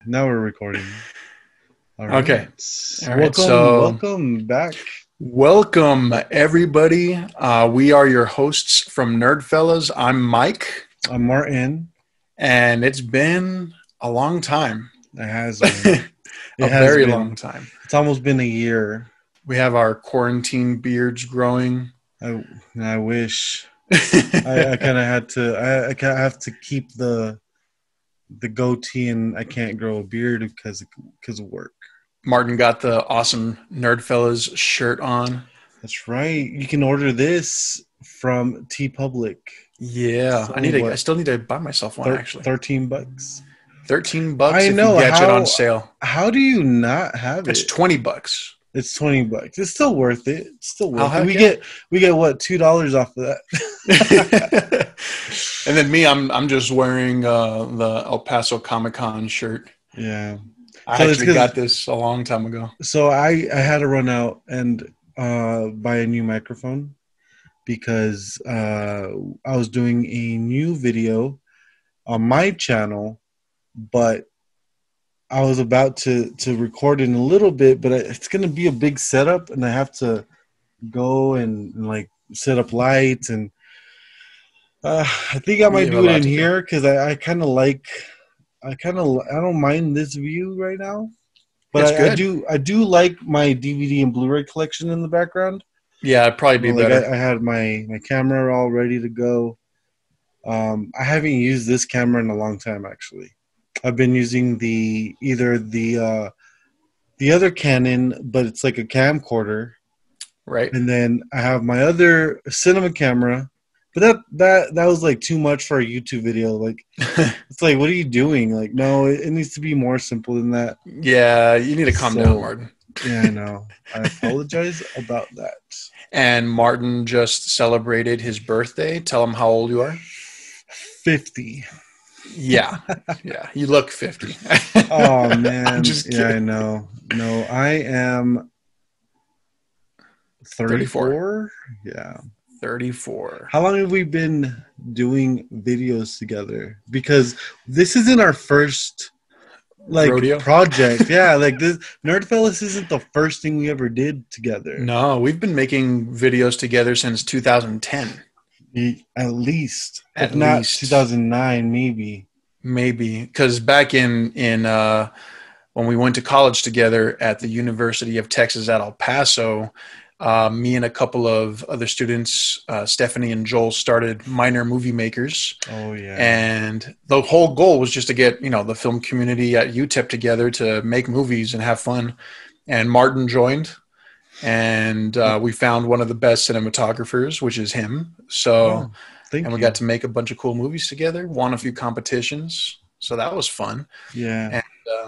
Now we're recording. All Okay. right. All right. Welcome back. Welcome everybody. We are your hosts from NerdFellas. I'm Mike, I'm Martin. and it's been a long time. It has been. A It has very been. long time. It's almost been a year. We have our quarantine beards growing. I wish. I kind of had to. I kind of have to keep the goatee, and I can't grow a beard because of work. Martin got the awesome NerdFellas shirt on. That's right. You can order this from T Public. Yeah, It's only I what still need to buy myself one actually. $13. $13 I if you know catch it on sale. How do you not have It's it? $20. It's $20. It's still worth it. It's still Oh, worth it. heck We get what, $2 off of that. And then me, I'm just wearing the El Paso Comic Con shirt. Yeah. I So it's actually got because this a long time ago. I had to run out and buy a new microphone because I was doing a new video on my channel, but I was about to record in a little bit, but it's gonna be a big setup, and I have to go and like set up lights and I think I You might have a do it lot in to do. here because I kind of like I don't mind this view right now, but It's I good. do like my DVD and Blu-ray collection in the background. Yeah, it'd probably You know, be like better. I had my camera all ready to go. I haven't used this camera in a long time actually. I've been using the other Canon, but it's like a camcorder, Right. and then I have my other cinema camera. But that was like too much for a YouTube video. Like it's like, what are you doing? Like, no, it needs to be more simple than that. Yeah, you need to calm down, So Martin. yeah, I know. I apologize about that. And Martin just celebrated his birthday. Tell him how old you are. 50. Yeah. Yeah. You look 50. Oh I'm man, just yeah, I kidding. know. No, I am 34. 34. Yeah. 34. How long have we been doing videos together? Because this isn't our first like Rodeo? project. Yeah, like this NerdFellas isn't the first thing we ever did together. No, we've been making videos together since 2010. At least, if At not least. 2009, maybe. Maybe because back in when we went to college together at the University of Texas at El Paso, me and a couple of other students, Stephanie and Joel, started Minor Movie Makers, Oh yeah. and the whole goal was just to get the film community at UTEP together to make movies and have fun. And Martin joined, and we found one of the best cinematographers, which is him. So Oh, and thank we got you. to make a bunch of cool movies together, won a few competitions. So that was fun. Yeah.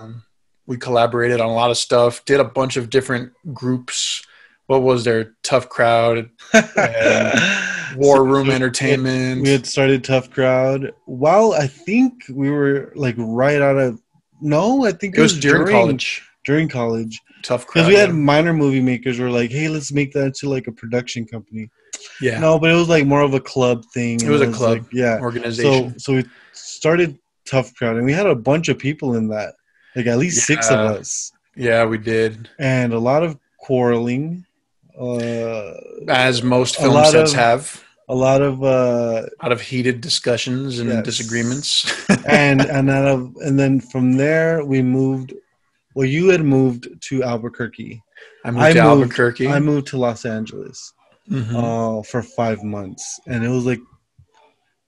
And we collaborated on a lot of stuff, did a bunch of different groups. What was there? Tough Crowd and So War Room we Entertainment. had started Tough Crowd. Well, I think we were like right out of no, I think It it was was during college. during college. Tough Because we Crowd, had yeah. minor movie makers were like, hey, let's make that into like a production company. Yeah. No, but it was like more of a club thing, It and was it a was like, club yeah. So organization. so we started Tough Crowd, and we had a bunch of people in that, like at least six of Yeah. us, Yeah, we did. and a lot of quarreling, uh, As most a film lot sets of have. a lot of A lot of heated discussions and yes, disagreements. and then from there we moved. Well, you had moved to Albuquerque. I moved to I Albuquerque. moved to Los Angeles Hmm. for 5 months, and it was like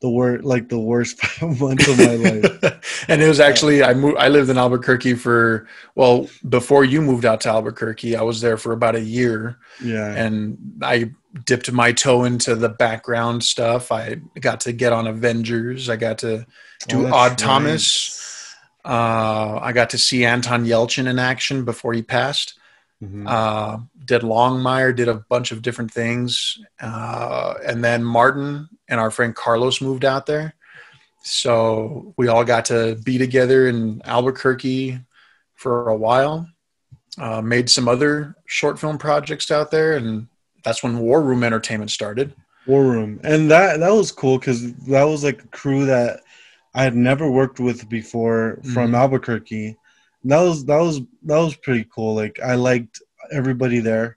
the worst 5 months of my life. And it was Uh, actually I lived in Albuquerque for, well, before you moved out to Albuquerque, I was there for about a year, yeah. and I dipped my toe into the background stuff. I got to get on Avengers. I got to Oh, do that's Odd right. Thomas. I got to see Anton Yelchin in action before he passed. Hmm. Did Longmire, did a bunch of different things. And then Martin and our friend Carlos moved out there. So we all got to be together in Albuquerque for a while. Made some other short film projects out there, and that's when War Room Entertainment started. War Room, and that was cool because that was like a crew that I had never worked with before from Mm-hmm. Albuquerque, That was pretty cool. Like I liked everybody there.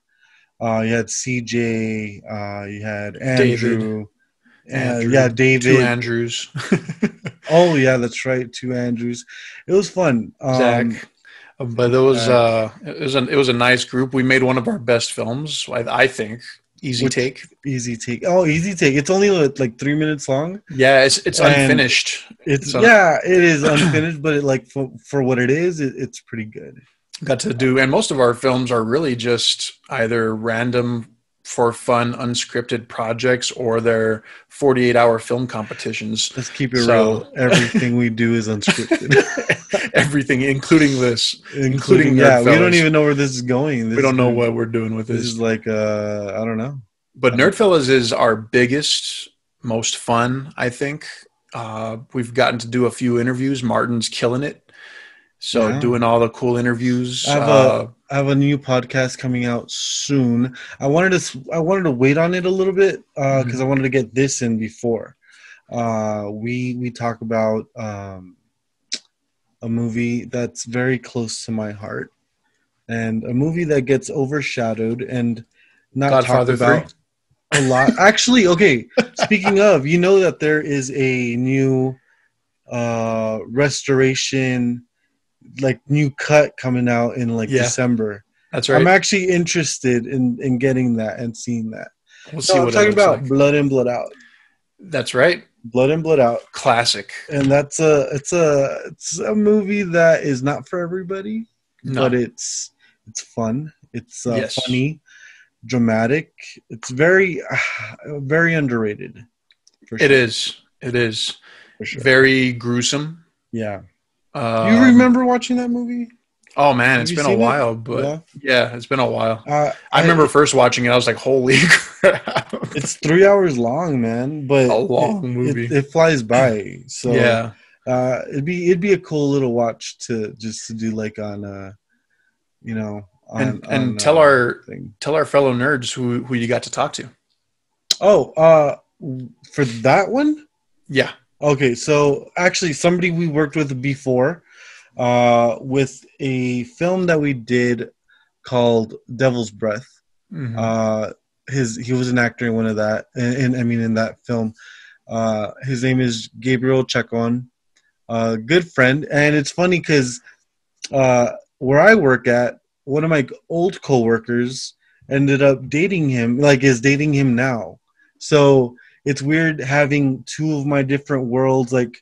You had CJ, you had David, Andrew, yeah, Andrew, two David. Andrews, Oh yeah, that's right, two Andrews. It was fun. Zach. But Zach, it was a nice group. We made one of our best films, I think. Easy which Take. Easy Take. Oh, Easy Take. It's only like 3 minutes long, Yeah, it's and unfinished. it's yeah, it is unfinished, but it like for what it is, it's pretty good. Got to do, and most of our films are really just either random for fun unscripted projects, or they're 48-hour film competitions. Let's keep it So real. Everything we do is unscripted, everything, including including yeah. We don't NerdFellas. even know where this is going. We don't know what we're doing with This this. is like I don't know. But NerdFellas is our biggest, most fun, I think. We've gotten to do a few interviews. Martin's killing it. So Yeah. doing all the cool interviews. I have a new podcast coming out soon. I wanted to wait on it a little bit because I wanted to get this in before. We talk about a movie that's very close to my heart, and a movie that gets overshadowed and not talked Godfather 3. about a lot. Actually, okay. Speaking of, you know that there is a new restoration, like new cut coming out in like December. That's right. I'm actually interested in getting that and seeing that. We'll see I'm what talking it looks about like. Blood In, Blood Out. That's right. Blood In, Blood Out. Classic. And it's a movie that is not for everybody, but it's fun. It's funny, dramatic. It's very very underrated. For sure. It is. For sure. Very gruesome. Yeah. You remember watching that movie? Oh man, it's been a while, but yeah, it's been a while. I remember first watching it, I was like, "Holy crap!" It's 3 hours long, man, but a long movie. It flies by. So yeah, it'd be a cool little watch to do like on and tell our fellow nerds who you got to talk to. Oh, for that one? Yeah. Okay, so actually somebody we worked with before with a film that we did called Devil's Breath. Mm-hmm. He was an actor in one of that, in that film. His name is Gabriel Chacon, good friend. And it's funny because where I work at, one of my old coworkers ended up dating him, like is dating him now. So it's weird having two of my different worlds like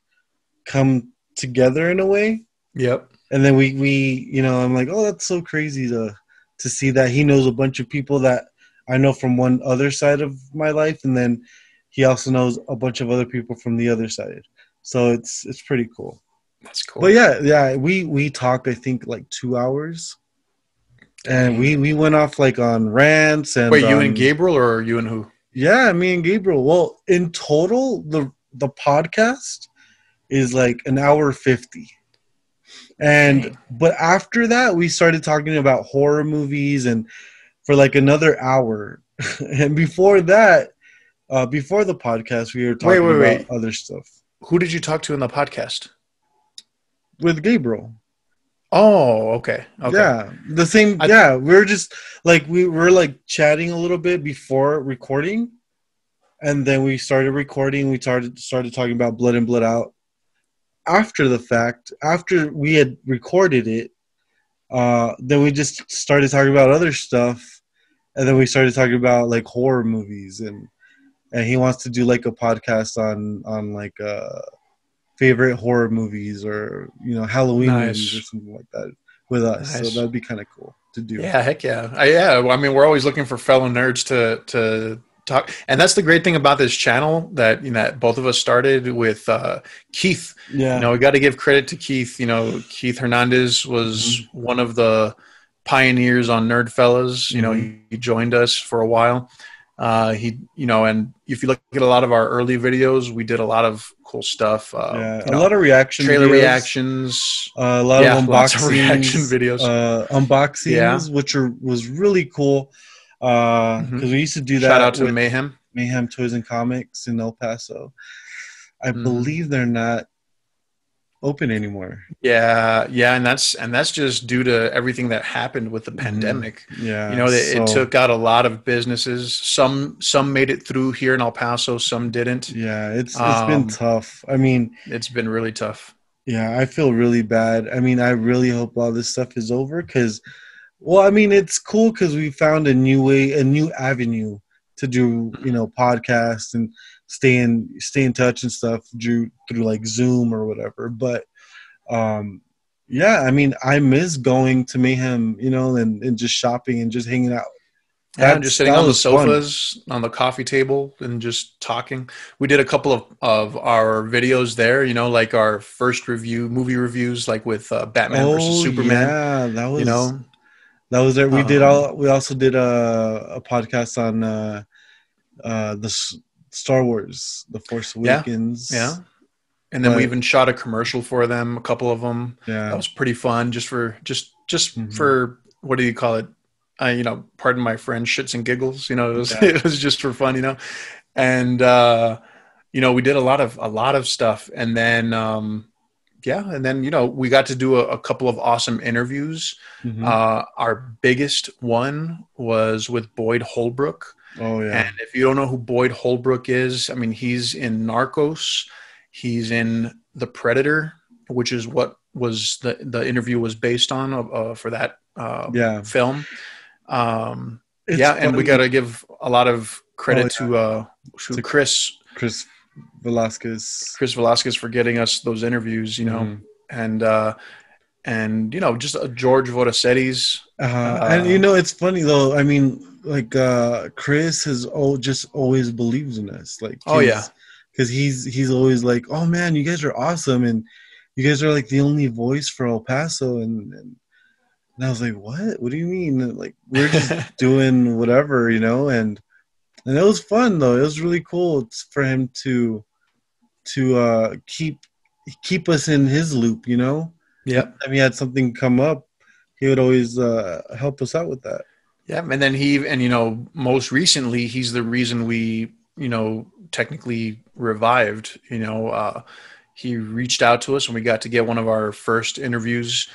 come together in a way. Yep. And then we I'm like, oh, that's so crazy to see that he knows a bunch of people that I know from one other side of my life, and then he also knows a bunch of other people from the other side. So it's pretty cool. That's cool. But yeah, we talked I think like 2 hours. And we went off like on rants and wait, you and Gabriel or you and who? Yeah, me and Gabriel. Well, in total, the podcast is like an hour 50. But after that, we started talking about horror movies and for like another hour. And before that, before the podcast, we were talking about other stuff. Who did you talk to in the podcast? With Gabriel. Oh, okay. Yeah, the same. Yeah, we're just like we were like chatting a little bit before recording, and then we started recording. We started talking about Blood In, Blood Out. After the fact, after we had recorded it, then we just started talking about other stuff, and then we started talking about like horror movies, and he wants to do like a podcast on like favorite horror movies or Halloween movies or something like that with us. Nice. So that'd be kind of cool to do. Yeah, heck yeah. I mean, we're always looking for fellow nerds to talk, and that's the great thing about this channel that that both of us started with Keith. Yeah, we got to give credit to Keith. Keith Hernandez was one of the pioneers on NerdFellas. He joined us for a while. And if you look at a lot of our early videos, we did a lot of cool stuff. A lot of reaction trailer videos, reactions, a lot of unboxings, reaction videos, unboxings, which was really cool. Because we used to do that. Shout out to Mayhem Toys and Comics in El Paso. I believe they're not open anymore. Yeah, yeah, and that's just due to everything that happened with the Hmm. pandemic. You Yeah. know, it So took out a lot of businesses. Some made it through here in El Paso, some didn't. yeah, it's been Um, tough. I mean, it's been really tough. yeah, I feel really bad. I mean, I really hope all this stuff is over because, well, I mean, it's cool because we found a new way, a new avenue to do, podcasts and stay in touch and stuff through like Zoom or whatever. But um, yeah, I mean, I miss going to Mayhem, and just shopping and just hanging out. Yeah, and just sitting That on the was fun. sofas on the coffee table and just talking. We did a couple of our videos there, like our first movie reviews, like with Batman versus Oh Superman, yeah, you know. that was there. Um, We also did a podcast on Star Wars, The Force yeah, yeah. Awakens. And then we But even shot a commercial for them, a couple of them. That yeah, was pretty fun, just hmm, for what do you call it? Pardon my French, shits and giggles. It was yeah, it was just for fun, and we did a lot of stuff, and then we got to do a couple of awesome interviews. hmm. Our biggest one was with Boyd Holbrook, Oh and yeah, if you don't know who Boyd Holbrook is, I mean, he's in Narcos, he's in The Predator, which is what was the interview was based on for that yeah. film. Um, It's yeah, and we got funny. to give a lot of Oh credit yeah, to to Chris Velasquez. Chris Velasquez for getting us those interviews, Hmm. and just George Vodasetti's. And it's funny though. I mean, like Chris has just always believes in us, like Oh yeah, because he's always like, "Oh man, you guys are awesome, and you guys are like the only voice for El Paso." And I was like, "What? What do you mean?" And, like we're just doing whatever, and it was fun though. It was really cool for him to keep us in his loop. yep, Anytime he had something come up, he would always help us out with that. yeah. And then most recently, he's the reason we technically revived. He reached out to us, and we got to get one of our first interviews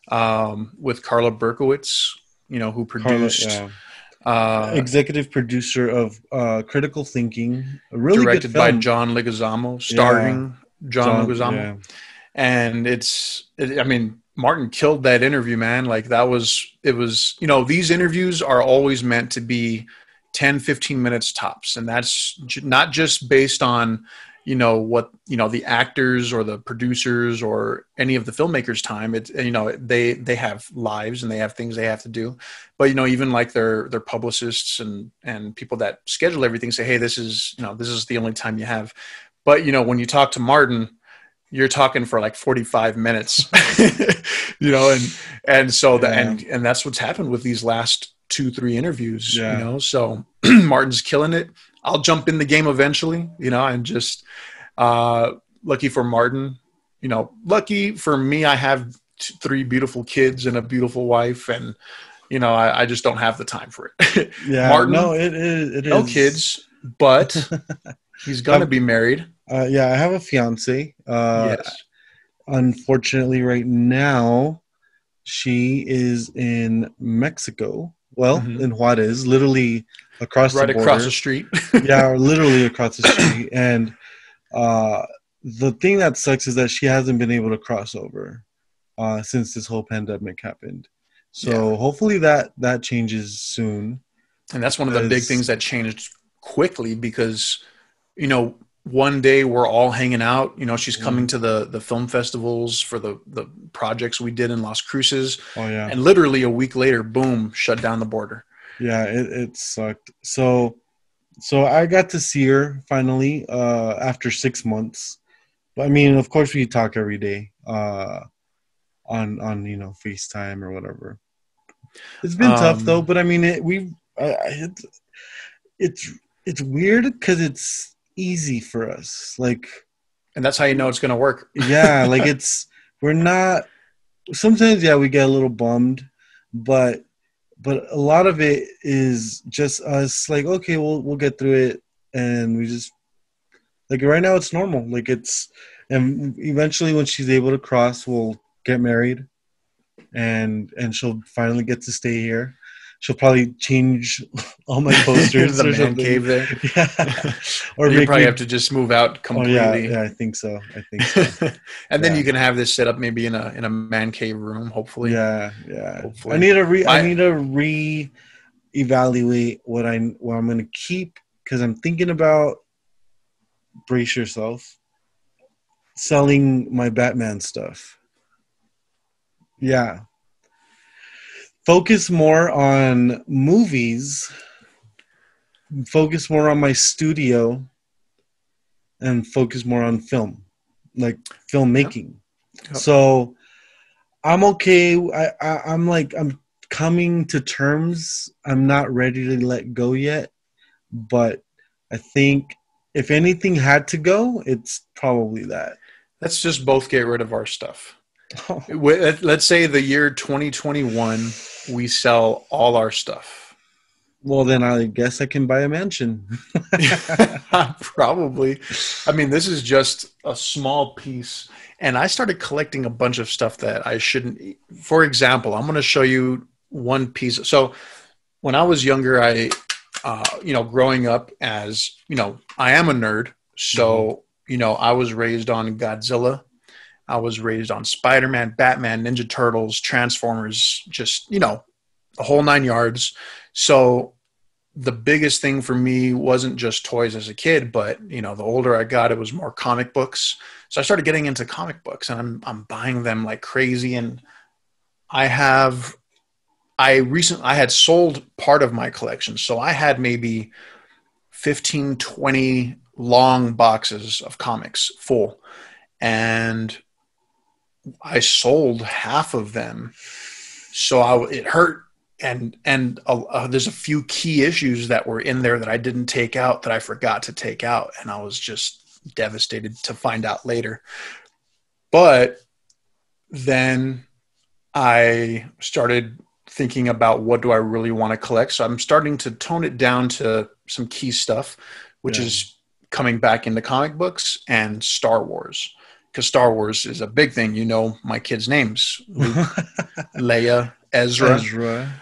with Carla Berkowitz, who Carla, produced, yeah, uh, executive producer of Critical Thinking, a really good directed by film. John Leguizamo, Yeah, starring John John. Leguizamo. Yeah, And I mean, Martin killed that interview, man. Like it was, these interviews are always meant to be 10, 15 minutes tops. And that's not just based on, what, the actors or the producers or any of the filmmakers' time. It's, they have lives and they have things they have to do. But, even like their publicists and people that schedule everything say, hey, this is the only time you have. But, when you talk to Martin, you're talking for like 45 minutes, and so yeah, and that's what's happened with these last 2-3 interviews, yeah. so Martin's killing it. I'll jump in the game eventually, I'm just uh, lucky for Martin, lucky for me. I have 3 beautiful kids and a beautiful wife, and I just don't have the time for it. Yeah, no, Martin, it no is. kids, but he's gonna I've, be married. yeah, I have a fiance. Yes. Unfortunately, right now, she is in Mexico. Well, Hmm. in Juarez, literally across the Right across the border. street. Yeah, literally across the street. And uh, the thing that sucks is that she hasn't been able to cross over since this whole pandemic happened. Yeah. So hopefully that changes soon. And that's one of the big Because things that changed quickly because, one day we're all hanging out. She's coming to the film festivals for the projects we did in Las Cruces. oh yeah, And literally a week later, boom, shut down the border. yeah, it sucked. So I got to see her finally after 6 months. But I mean, of course, we talk every day on FaceTime or whatever. It's been tough though, Um, but I mean, it's it's weird because it's easy for us. Like, and that's how you know it's going to work. yeah, like we're not. Sometimes, yeah, we get a little bummed, but a lot of it is just us. Like, okay, we'll get through it, and we just like right now it's normal. Like And eventually, when she's able to cross, we'll get married, and she'll finally get to stay here. She'll probably change all my posters The or man something. cave there. Yeah. Or You make probably me. have to just move out Oh yeah, completely. yeah. I think so. I think so. And then Yeah. you can have this set up maybe in a man cave room, hopefully. Yeah, yeah. I Hopefully. need to I My need to evaluate what I'm going to keep, because I'm thinking about, brace yourself, selling my Batman stuff. Yeah. Focus more on movies, focus more on my studio, and focus more on film, like Yep, filmmaking. yep. So I'm okay. I'm coming to terms. I'm not ready to let go yet, but I think if anything had to go, it's probably that. Let's just both get rid of our stuff. Let's say the year 2021, we sell all our stuff. Well, then I guess I can buy a mansion. Probably. I mean, this is just a small piece. And I started collecting a bunch of stuff that I shouldn't. For example, I'm going to show you one piece. So when I was younger, growing up as, I am a nerd. So, I was raised on Godzilla. I was raised on Spider-Man, Batman, Ninja Turtles, Transformers, just, the whole nine yards. So the biggest thing for me wasn't just toys as a kid, but the older I got, it was more comic books. So I started getting into comic books, and I'm buying them like crazy. And I had sold part of my collection. So I had maybe 15, 20 long boxes of comics full. And I sold half of them. So it hurt. And there's a few key issues that were in there that I didn't take out, that I forgot to take out. And I was just devastated to find out later. But then I started thinking about, what do I really want to collect? So I'm starting to tone it down to some key stuff, which is coming back into comic books and Star Wars. Because Star Wars is a big thing. My kids' names: Luke, Leia, Ezra.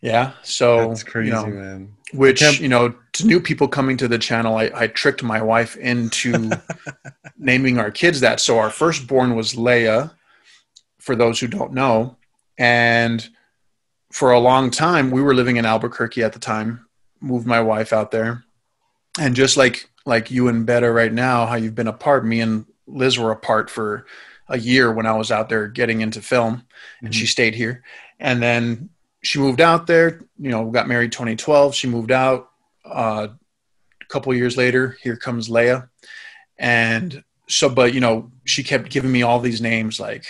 Yeah. So That's crazy, man. Which, to new people coming to the channel, I tricked my wife into naming our kids that. So our firstborn was Leia, for those who don't know. And for a long time, we were living in Albuquerque at the time, moved my wife out there. And just like you and Betta right now, how you've been apart, me and Liz were apart for a year when I was out there getting into film, and she stayed here. And then she moved out there, got married 2012. She moved out a couple of years later. Here comes Leia. And so, but, she kept giving me all these names, like,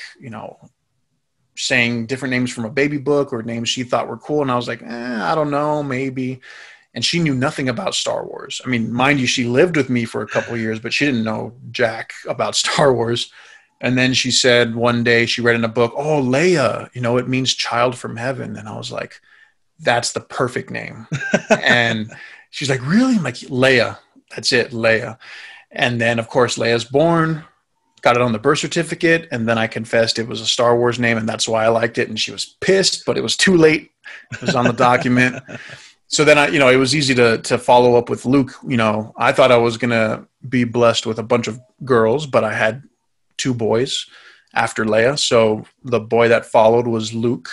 saying different names from a baby book or names she thought were cool. And I was like, I don't know, maybe. And she knew nothing about Star Wars. I mean, mind you, she lived with me for a couple of years, but she didn't know jack about Star Wars. And then she said one day she read in a book, "Oh, Leia, it means child from heaven." And I was like, that's the perfect name. And she's like, "Really?" I'm like, "Leia, that's it, Leia." And then, of course, Leia's born, got it on the birth certificate. And then I confessed it was a Star Wars name, and that's why I liked it. And she was pissed, but it was too late. It was on the document. So then it was easy to follow up with Luke. I thought I was going to be blessed with a bunch of girls, but I had 2 boys after Leia. So the boy that followed was Luke,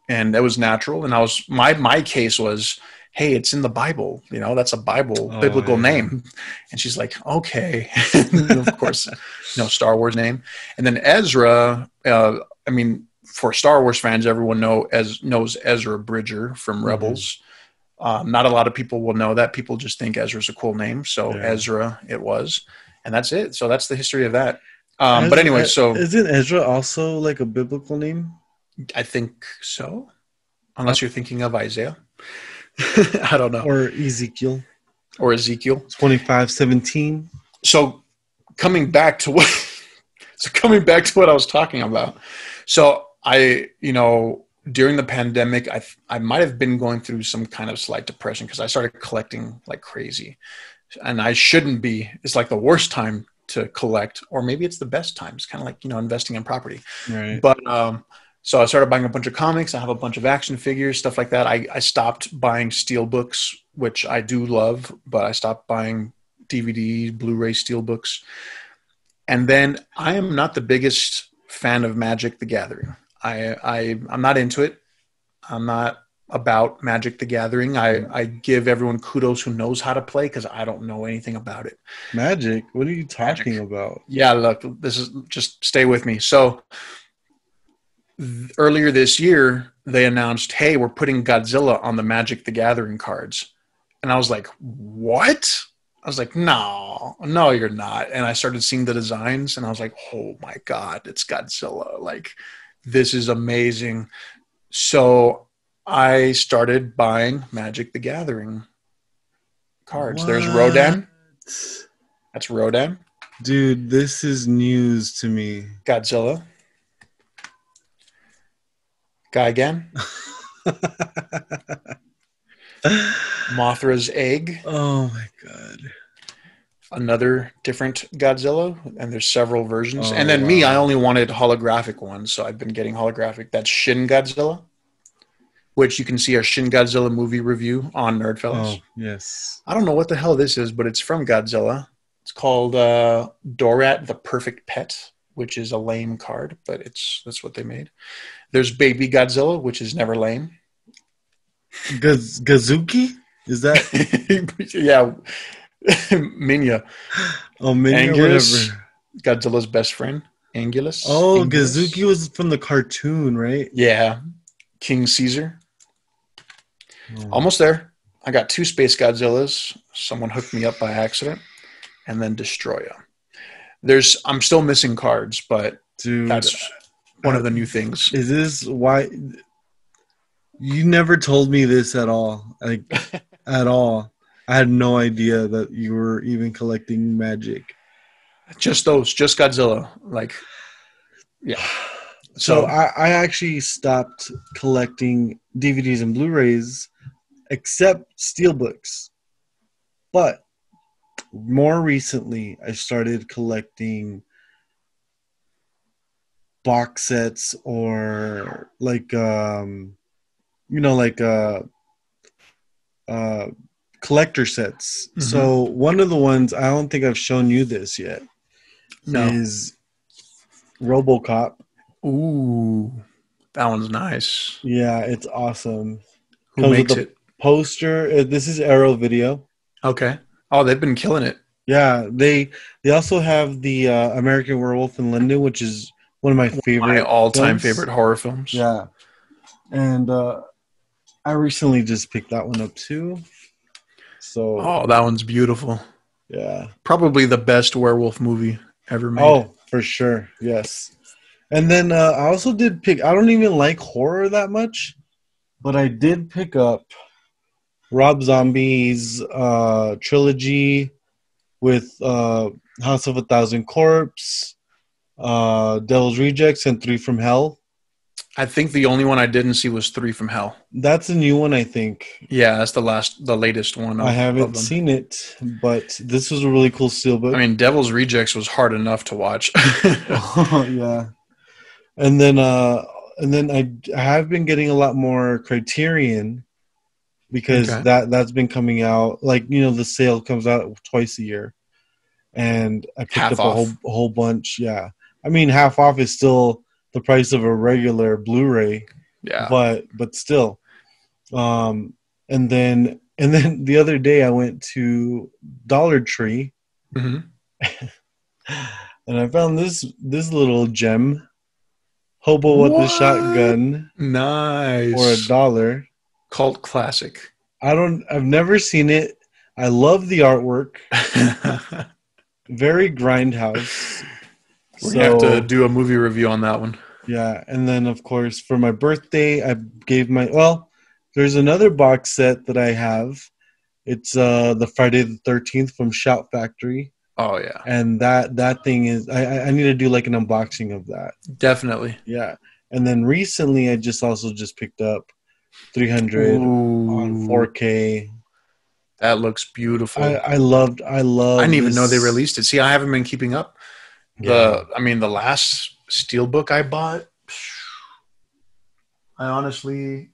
and that was natural. And my case was, hey, it's in the Bible, that's a biblical name. And she's like, okay. Of course, Star Wars name. And then Ezra, for Star Wars fans, everyone knows Ezra Bridger from Rebels. Not a lot of people will know that. People just think Ezra's a cool name. So Ezra it was, and that's it. So that's the history of that. But anyway, so isn't Ezra also like a biblical name? I think so, unless you're thinking of Isaiah. I don't know. Or Ezekiel. 25:17. So coming back to what I was talking about. So during the pandemic, I might have been going through some kind of slight depression, because I started collecting like crazy, and I shouldn't be. It's like the worst time to collect, or maybe it's the best time. It's kind of like, investing in property. Right. But so I started buying a bunch of comics. I have a bunch of action figures, stuff like that. I stopped buying steel books, which I do love, but I stopped buying DVD, Blu-ray steel books. And then I am not the biggest fan of Magic the Gathering. I'm not into it. I'm not about Magic the Gathering. I give everyone kudos who knows how to play because I don't know anything about it. Magic? What are you talking about? Yeah, look, this is just stay with me. So earlier this year, they announced, hey, we're putting Godzilla on the Magic the Gathering cards. And I was like, what? I was like, no, you're not. And I started seeing the designs and I was like, oh my God, it's Godzilla. Like, this is amazing. So I started buying Magic the Gathering cards. What? There's Rodan. That's Rodan. Dude, this is news to me. Godzilla. Gigan. Mothra's egg. Oh my God. Another different Godzilla, and there's several versions. And then me, I only wanted holographic ones, so I've been getting holographic. That's Shin Godzilla, which you can see our Shin Godzilla movie review on NerdFellas. Oh, yes. I don't know what the hell this is, but it's from Godzilla. It's called Dorat the Perfect Pet, which is a lame card, but that's what they made. There's Baby Godzilla, which is never lame. Gazuki? Is that? Yeah. Minya. Oh, Minya, Angulus, whatever. Godzilla's best friend. Angulus. Oh, Angulus. Gazuki was from the cartoon, right? Yeah. King Caesar. Oh. Almost there. I got 2 Space Godzillas. Someone hooked me up by accident. And then Destroya. I'm still missing cards, but dude, that's one of the new things. Is this why you never told me this at all? Like at all. I had no idea that you were even collecting Magic. Just Godzilla. Like, yeah. So I actually stopped collecting DVDs and Blu-rays except steelbooks. But more recently, I started collecting box sets or like collector sets. Mm-hmm. So one of the ones, I don't think I've shown you this yet, is RoboCop. Ooh, that one's nice. Yeah, it's awesome. Who makes it? Poster. This is Arrow Video. Okay. Oh, they've been killing it. Yeah, they also have the American Werewolf in London, which is one of my favorite, all-time favorite horror films. Yeah, and I recently just picked that one up too. So, that one's beautiful. Yeah, probably the best werewolf movie ever made. Oh, for sure, yes. And then I also did pick. I don't even like horror that much, but I did pick up Rob Zombie's trilogy with House of a Thousand Corpse, Devil's Rejects, and 3 from Hell. I think the only one I didn't see was 3 from Hell. That's a new one, I think. Yeah, that's the latest one. I haven't seen it, but this was a really cool steelbook. I mean, Devil's Rejects was hard enough to watch. Oh, yeah. And then I have been getting a lot more Criterion because that's been coming out. Like, the sale comes out twice a year. And I picked up a whole bunch. Yeah. I mean, half off is still the price of a regular Blu-ray. Yeah. But still. And then the other day I went to Dollar Tree. Mm-hmm. And I found this little gem. Hobo with the Shotgun. Nice. For $1. Cult classic. I've never seen it. I love the artwork. Very Grindhouse. We have to do a movie review on that one. Yeah, and then of course for my birthday I gave there's another box set that I have. It's the Friday the 13th from Shout Factory. Oh yeah. And that thing is I need to do like an unboxing of that. Definitely. Yeah. And then recently I just picked up 300 on 4K. That looks beautiful. I loved I didn't even know they this. released it. See, I haven't been keeping up. Yeah, The last steelbook I bought, I honestly,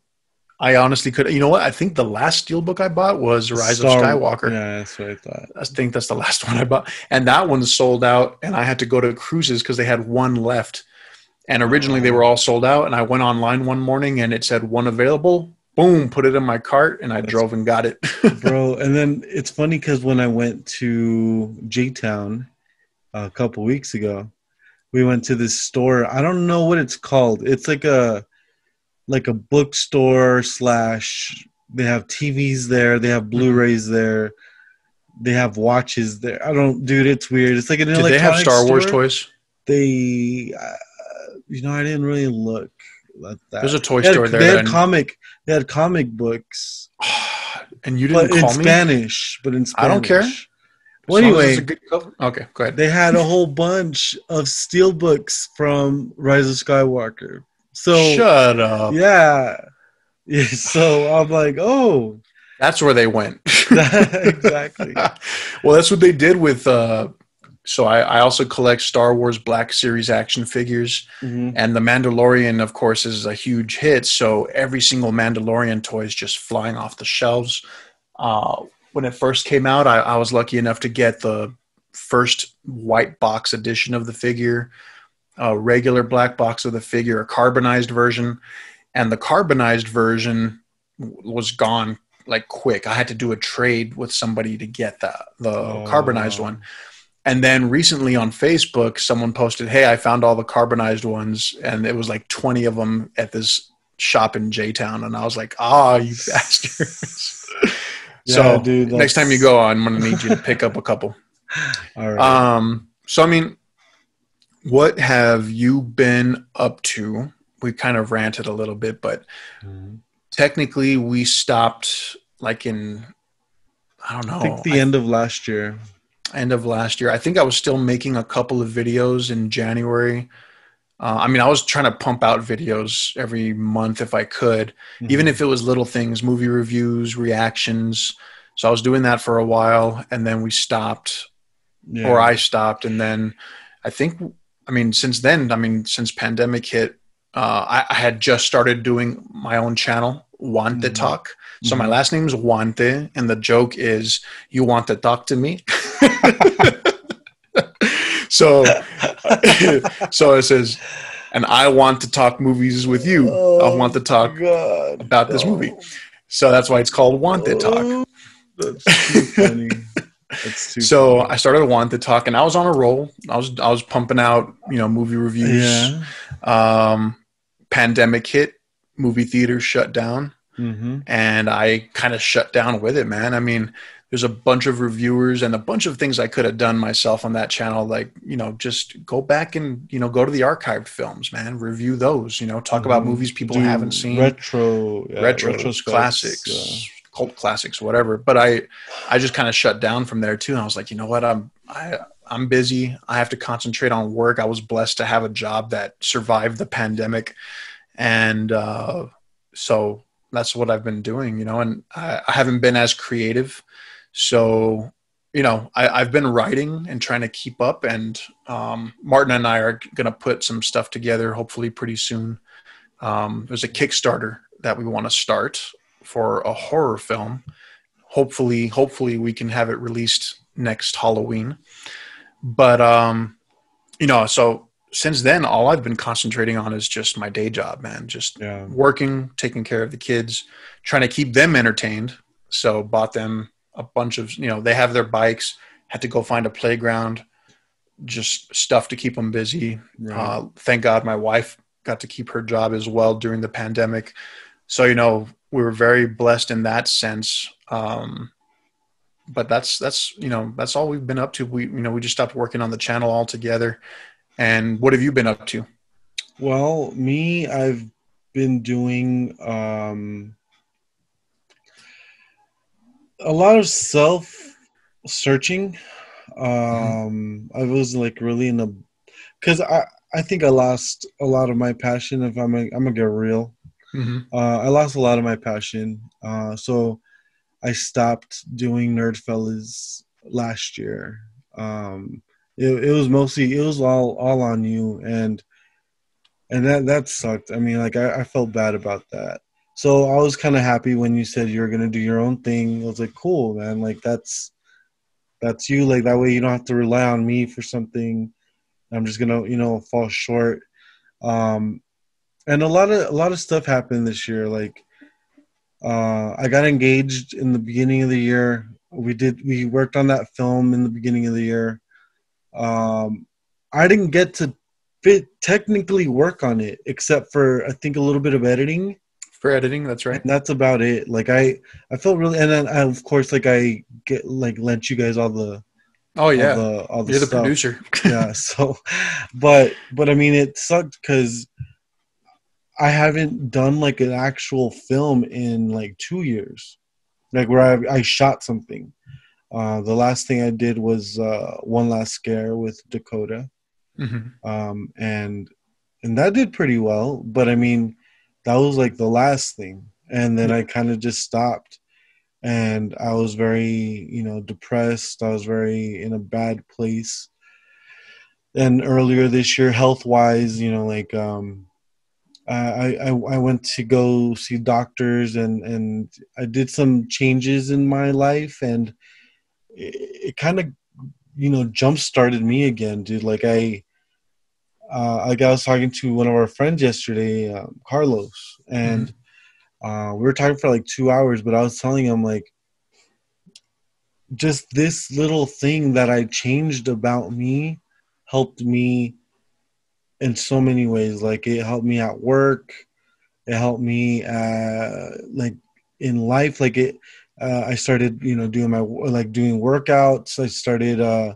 I honestly could. You know what? I think the last steelbook I bought was Rise of Star. Skywalker. Yeah, that's what I thought. I think that's the last one I bought, and that one sold out. And I had to go to Cruises because they had one left. And originally they were all sold out. And I went online one morning and it said one available. Boom, put it in my cart, and I drove and got it. Bro, and then it's funny because when I went to J-Town a couple weeks ago, we went to this store. I don't know what it's called. It's like a bookstore slash. They have TVs there. They have Blu-rays there. They have watches there. I don't, dude. It's weird. It's like an Did they have Star Wars store. toys? They, I didn't really look at that. There's a toy store there. They had comic books. And you didn't call me? Spanish, but in Spanish. I don't care. Well, anyway, okay, go ahead. They had a whole bunch of steel books from Rise of Skywalker. So shut up. Yeah. So I'm like, oh, that's where they went. Exactly. Well, that's what they did with. So I also collect Star Wars Black Series action figures, and the Mandalorian, of course, is a huge hit. So every single Mandalorian toy is just flying off the shelves. When it first came out, I was lucky enough to get the first white box edition of the figure, a regular black box of the figure, a carbonized version, and the carbonized version was gone like quick. I had to do a trade with somebody to get the carbonized one. And then recently on Facebook, someone posted, "Hey, I found all the carbonized ones," and it was like 20 of them at this shop in J-Town. And I was like, you bastards. Yeah, so dude, next time you go, I'm going to need you to pick up a couple. All right. So, I mean, what have you been up to? We kind of ranted a little bit, but technically we stopped like in, I don't know. I think the end of last year. I think I was still making a couple of videos in January. I was trying to pump out videos every month if I could, even if it was little things, movie reviews, reactions. So I was doing that for a while, and then we stopped, or I stopped. And then since then, since pandemic hit, I had just started doing my own channel, Want to Talk. So my last name is Wante, and the joke is, you want to talk to me? So it says, and I want to talk movies with you. I want to talk about this movie. So that's why it's called Want to Talk. That's too funny. So I started Want to Talk, and I was on a roll. I was pumping out, movie reviews. Yeah. Pandemic hit, movie theaters shut down, and I kind of shut down with it, man. There's a bunch of reviewers and a bunch of things I could have done myself on that channel. Like, just go back and, go to the archived films, man, review those, talk about movies people haven't seen. Retros, classics, cult classics, whatever. But I just kind of shut down from there too. And I was like, you know what? I'm busy. I have to concentrate on work. I was blessed to have a job that survived the pandemic. And, so that's what I've been doing, and I haven't been as creative. So, I've been writing and trying to keep up, and Martin and I are going to put some stuff together, hopefully pretty soon. There's a Kickstarter that we want to start for a horror film. Hopefully we can have it released next Halloween. But, so since then, all I've been concentrating on is just my day job, man. Just working, taking care of the kids, trying to keep them entertained. So bought them a bunch of, they have their bikes, had to go find a playground, just stuff to keep them busy. Right. Thank God my wife got to keep her job as well during the pandemic. So, we were very blessed in that sense. But that's all we've been up to. We just stopped working on the channel altogether. And what have you been up to? Well, I've been doing a lot of self-searching. I was like really because I think I lost a lot of my passion. If I'm gonna get real, I lost a lot of my passion. So I stopped doing NerdFellas last year. It was mostly, it was all on you, and that sucked. I mean, like I felt bad about that. So I was kind of happy when you said you're gonna do your own thing. I was like, cool, man. Like that's you. Like that way you don't have to rely on me for something. I'm just gonna, fall short. Um, and a lot of stuff happened this year. Like I got engaged in the beginning of the year. We worked on that film in the beginning of the year. Um, I didn't get to technically work on it except for I think a little bit of editing, For editing, that's and right. that's about it. Like I felt really, and then of course like I get like lent you guys all the Oh all yeah, the all the you're the stuff. producer. Yeah. So, but I mean it sucked because I haven't done like an actual film in like 2 years, like where I shot something. The last thing I did was One Last Scare with Dakota, Hmm. and that did pretty well. But I mean, that was like the last thing, and then Yeah. I kind of just stopped, and I was very depressed. I was very in a bad place. And earlier this year, health wise, like I went to go see doctors, and I did some changes in my life, and it kind of jump started me again, dude. Like I was talking to one of our friends yesterday, Carlos, Hmm. and we were talking for like 2 hours. But I was telling him like just this little thing that I changed about me helped me in so many ways. Like it helped me at work. It helped me like in life. Like it. I started doing doing workouts. I started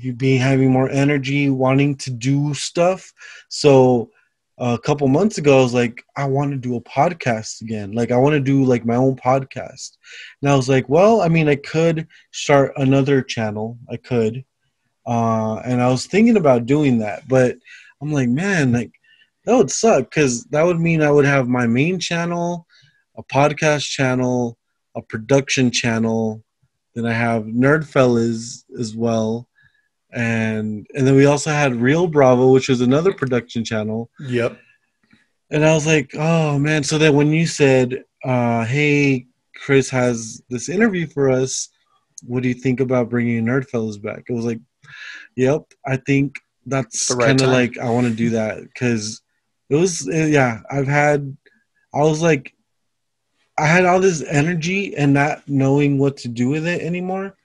you being having more energy, wanting to do stuff. So a couple months ago, I was like, I want to do a podcast again. Like I want to do like my own podcast. And I was like, well, I mean, I could start another channel. I could. And I was thinking about doing that, but I'm like, man, like that would suck because that would mean I would have my main channel, a podcast channel, a production channel. Then I have NerdFellas as well, and then we also had Real Bravo, which was another production channel. Yep. And I was like, oh man. So then when you said, hey, Chris has this interview for us, what do you think about bringing NerdFellas back? It was like, yep, I think It's that's the right kind of time. like I want to do that because it was yeah. I was like I had all this energy and not knowing what to do with it anymore,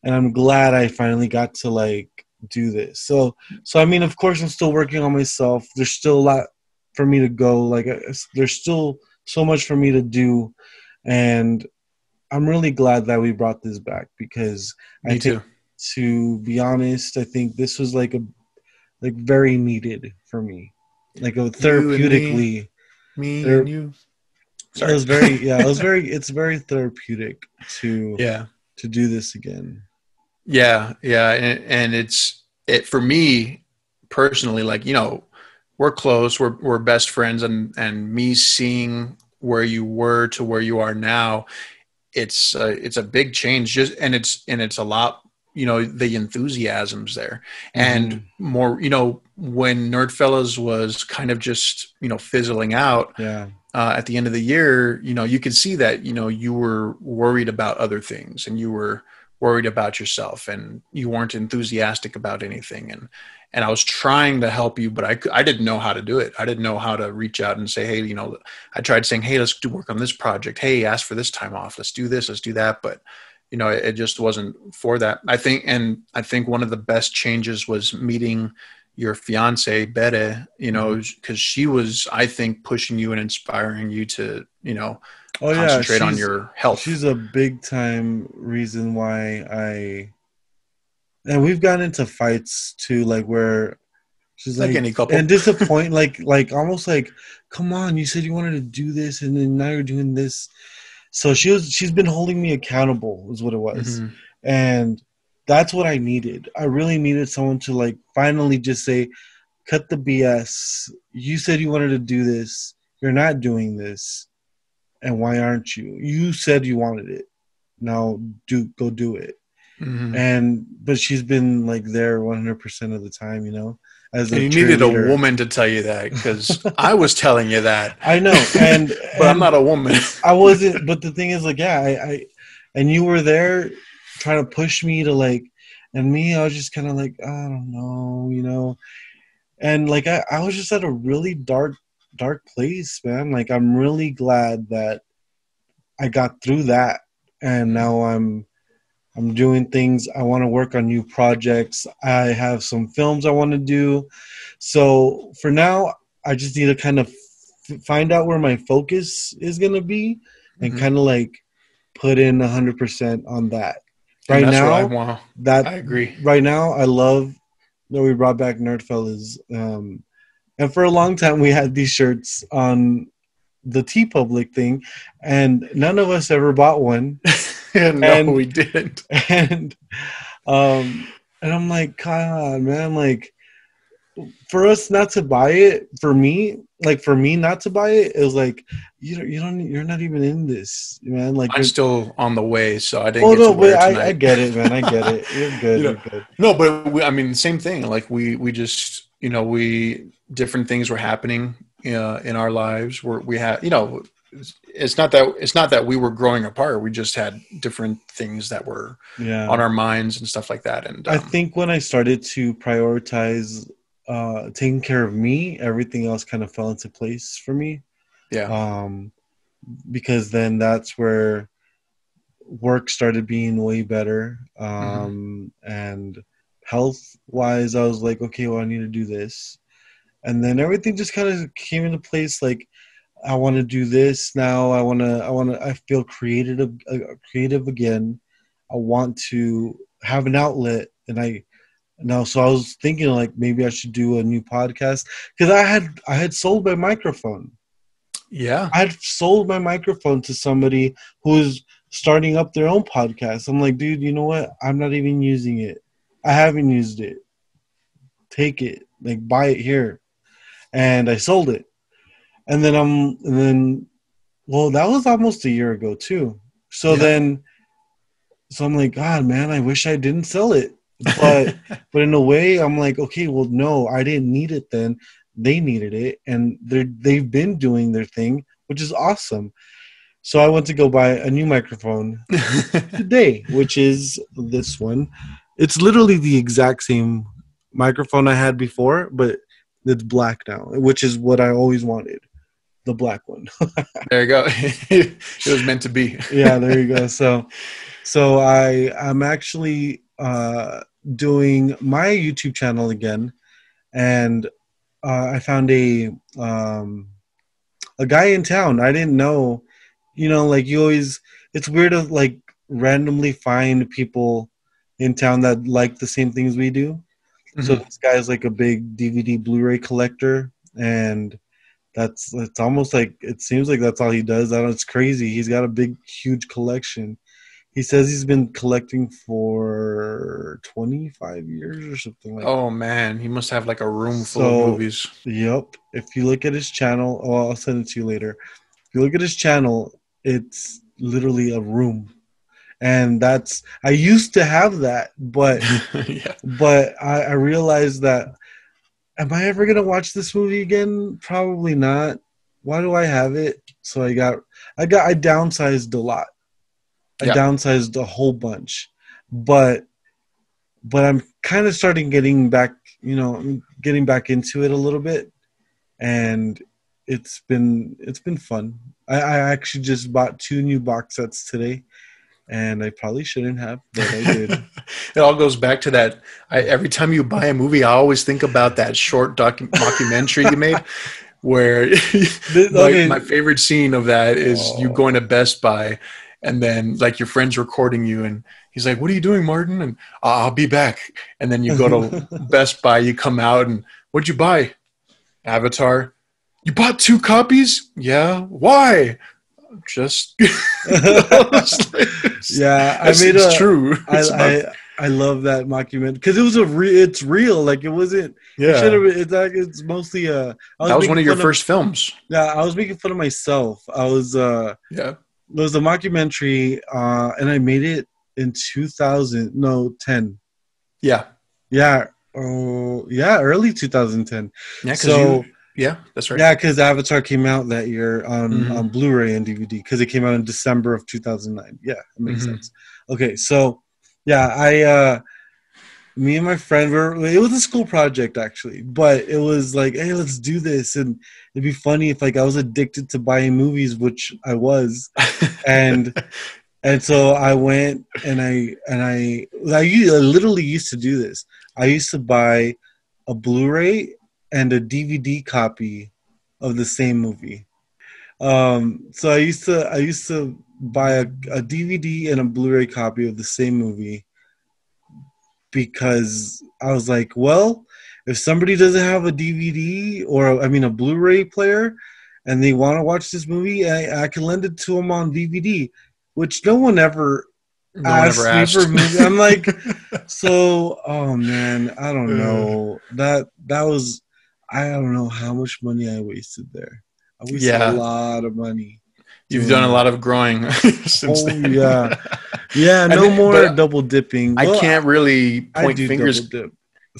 and I'm glad I finally got to like do this. So I mean, of course, I'm still working on myself. There's still a lot for me to go. Like, there's still so much for me to do, and I'm really glad that we brought this back because I Me think, too. to be honest, I think this was like very needed for me, like a You and therapeutically. me and There, you. it Sorry. was very yeah. It was very. It's very therapeutic to Yeah. to do this again. Yeah, yeah, and it's it for me personally. Like we're close, we're best friends, and me seeing where you were to where you are now, it's a big change. Just and it's a lot. The enthusiasm's there, and Hmm. more. When Nerdfellas was kind of just fizzling out Yeah. at the end of the year, you could see that, you were worried about other things and you were worried about yourself and you weren't enthusiastic about anything. And I was trying to help you, but I didn't know how to do it. I didn't know how to reach out and say, hey, I tried saying, hey, let's do work on this project. Hey, ask for this time off. Let's do this. Let's do that. But, it just wasn't for that. I think one of the best changes was meeting your fiance Bede, Hmm. because she was, I think, pushing you and inspiring you to, Oh yeah, concentrate on she's your health. she's a big time reason why I and we've gotten into fights too, like where she's Like like any couple. and disappoint like almost like, come on, you said you wanted to do this and then now you're doing this. So she's been holding me accountable is what it was. Hmm. And that's what I needed. I really needed someone to like finally just say, cut the BS. You said you wanted to do this. You're not doing this. and why aren't you? You said you wanted it. Now go do it. Mm-hmm. But she's been like there 100% of the time, as And a you needed a cheerleader. woman to tell you that, because I was telling you that. I know, and But I'm not a woman. I wasn't. But the thing is, like, yeah, I and you were there trying to push me to like, and me, I was just kind of like, I don't know. And like I was just at a really dark place, man. Like I'm really glad that I got through that, and now I'm doing things. I want to work on new projects. I have some films I want to do. So for now, I just need to kind of find out where my focus is going to be, and Mm-hmm. kind of like put in 100% on that. And Right that's what I now, want. that I agree. right now, I love that we brought back NerdFellas. And for a long time, we had these shirts on the T Public thing, and none of us ever bought one. No, And we didn't. and and I'm like, God, man, like for us not to buy it, for me not to buy it, it was like you're not even in this, man. Like, I'm still on the way, so I didn't oh get to no, but wear it I tonight. get it, man. I get it. You're good. You know, You're good. no, but I mean, same thing. Like we just, we different things were happening in our lives. Where we had, it's not that we were growing apart. We just had different things that were Yeah. on our minds and stuff like that. And I think when I started to prioritize taking care of me, everything else kind of fell into place for me. yeah, Um, because then that's where work started being way better. hmm And health wise, I was like, okay, well, I need to do this. And then everything just kind of came into place. Like, I want to do this now. I feel creative again. I want to have an outlet. So I was thinking like maybe I should do a new podcast, because I had sold my microphone. yeah, I had sold my microphone to somebody who was starting up their own podcast. I'm like, dude, you know what? I'm not even using it. I haven't used it. Take it, like buy it here. And I sold it. Well, that was almost a year ago too. So yeah. then, so I'm like, God, man, I wish I didn't sell it. But but in a way, I'm like, okay, well, no, I didn't need it then. They needed it, and they've been doing their thing, which is awesome. So I went to go buy a new microphone today, which is this one. It's literally the exact same microphone I had before, but it's black now, which is what I always wanted, the black one. There you go. It was meant to be. Yeah, there you go. So I'm actually doing my YouTube channel again, and I found a guy in town. I didn't know, like you always. It's weird to like randomly find people in town that like the same things we do. So hmm this guy's like a big DVD Blu-ray collector, and it's almost like it seems like that's all he does. I don't. It's crazy. He's got a big, huge collection. He says he's been collecting for 25 years or something like that. Oh man, he must have like a room full of So, movies. yep. If you look at his channel, oh, I'll send it to you later. If you look at his channel, it's literally a room. And I used to have that, but Yeah. I realized that, am I ever gonna watch this movie again? Probably not. Why do I have it? So I downsized a lot. I Yeah. downsized a whole bunch, but I'm kind of getting back into it a little bit, and it's been fun. I actually just bought 2 new box sets today, and I probably shouldn't have, but I did. It all goes back to that. Every time you buy a movie, I always think about that short mockumentary you made, where my Okay. favorite scene of that is you Oh. going to Best Buy, and then like your friend's recording you, and he's like, "What are you doing, Martin?" And I'll be back. And then you go to Best Buy, you come out, and what'd you buy? Avatar. You bought 2 copies? Yeah. Why? Just Yeah, it's true. It's about I love that mockumentary because it was it's real. Like it wasn't. It should Yeah. have. It's like it's mostly. I That was one of your making fun first films. Yeah, I was making fun of myself. I was. Yeah. It was a mockumentary, and I made it in 2010. Yeah. Yeah. Oh, yeah, early 2010. Yeah, So yeah, that's right. yeah, because Avatar came out that year Mm-hmm. on Blu-ray and DVD because it came out in December of 2009. Yeah, it makes Mm-hmm. sense. Okay, so yeah, me and my friend it was a school project actually, but it was like, hey, let's do this, and it'd be funny if like I was addicted to buying movies, which I was, and so I went and I literally used to do this. I used to buy a Blu-ray and a DVD copy of the same movie. So I used to buy a DVD and a Blu-ray copy of the same movie because I was like, well, if somebody doesn't have a DVD or I mean a Blu-ray player and they want to watch this movie, I can lend it to them on DVD, which no one ever asked me for a movie. I'm like, so, oh man, I don't know. That was, I don't know how much money I wasted there. I wasted a Yeah. lot of money. You've done a lot of growing since then. Yeah. Yeah, no more double dipping. Well, I can't really point fingers. Double dip.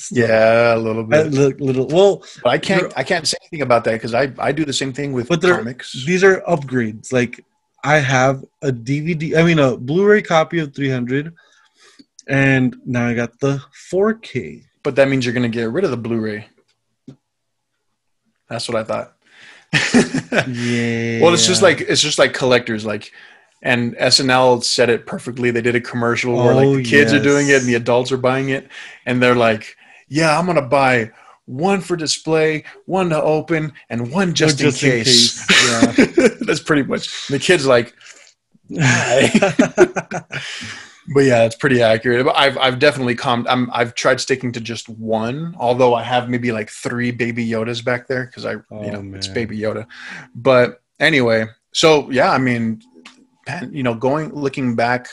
Yeah, a little bit. Well, but I can't say anything about that because I do the same thing with comics. These are upgrades. Like I have a Blu-ray copy of 300, and now I got the 4K. But that means you're going to get rid of the Blu-ray. That's what I thought. Yeah. Well, it's just like collectors, like, and SNL said it perfectly. They did a commercial where like the kids are doing it and the adults are buying it, and they're like, "Yeah, I'm gonna buy one for display, one to open, and one just in case." Yeah. That's pretty much. The kid's like, but yeah, it's pretty accurate. I've definitely I've tried sticking to just one, although I have maybe like 3 Baby Yodas back there because it's Baby Yoda. But anyway, so yeah, I mean, looking back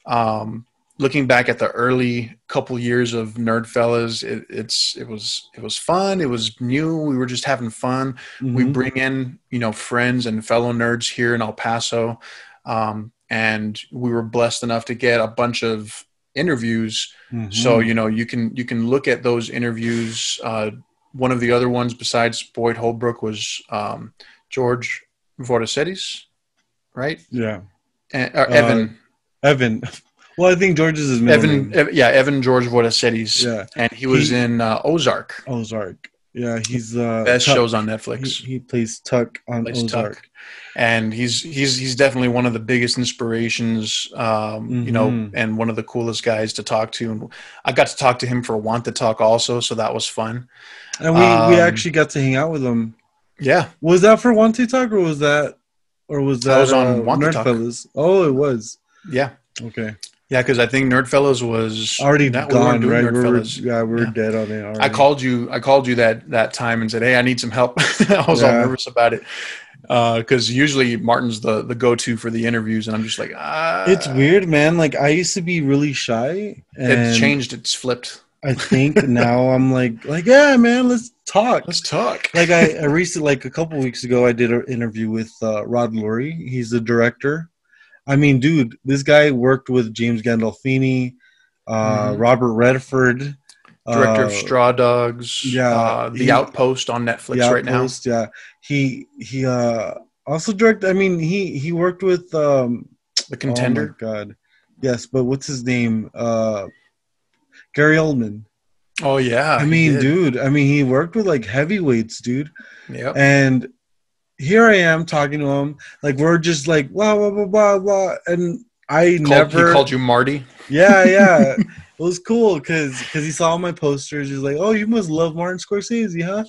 at the early couple years of NerdFellas, it was fun. It was new. We were just having fun. Mm-hmm. We bring in friends and fellow nerds here in El Paso. And we were blessed enough to get a bunch of interviews. Mm-hmm. So, you can look at those interviews. One of the other ones besides Boyd Holbrook was George Vodacetis, right? Yeah. Evan. Evan. Well, I think George is his middle name. Evan George Vodacetis. Yeah. And he was in Ozark. Yeah, he's best Tuck. Shows on Netflix. He plays Tuck on Ozark. Tuck. And he's definitely one of the biggest inspirations, mm-hmm. And one of the coolest guys to talk to. And I got to talk to him for Want to Talk also, so that was fun. And we actually got to hang out with him. Yeah. Was that for Want to Talk, or was that on Want to Talk? NerdFellas? Oh, it was. Yeah. Okay. Yeah, because I think NerdFellas was already gone, right? We were dead on it already. I called you that time and said, "Hey, I need some help." I was all nervous about it because usually Martin's the go-to for the interviews, and I'm just like, It's weird, man. Like I used to be really shy. And it's changed. It's flipped. I think now I'm like, yeah, man, let's talk. Like I recently, like a couple weeks ago, I did an interview with Rod Lurie. He's the director. I mean, dude, this guy worked with James Gandolfini, Robert Redford, director of Straw Dogs, The Outpost on Netflix right now. Yeah, he also directed. I mean, he worked with The Contender. Oh my God, yes, but what's his name? Gary Oldman. Oh yeah, I mean, dude. I mean, he worked with like heavyweights, dude. Yeah, and here I am talking to him, like we're just like blah blah blah blah blah, and he called you Marty. Yeah, it was cool because he saw my posters. He's like, "Oh, you must love Martin Scorsese, huh?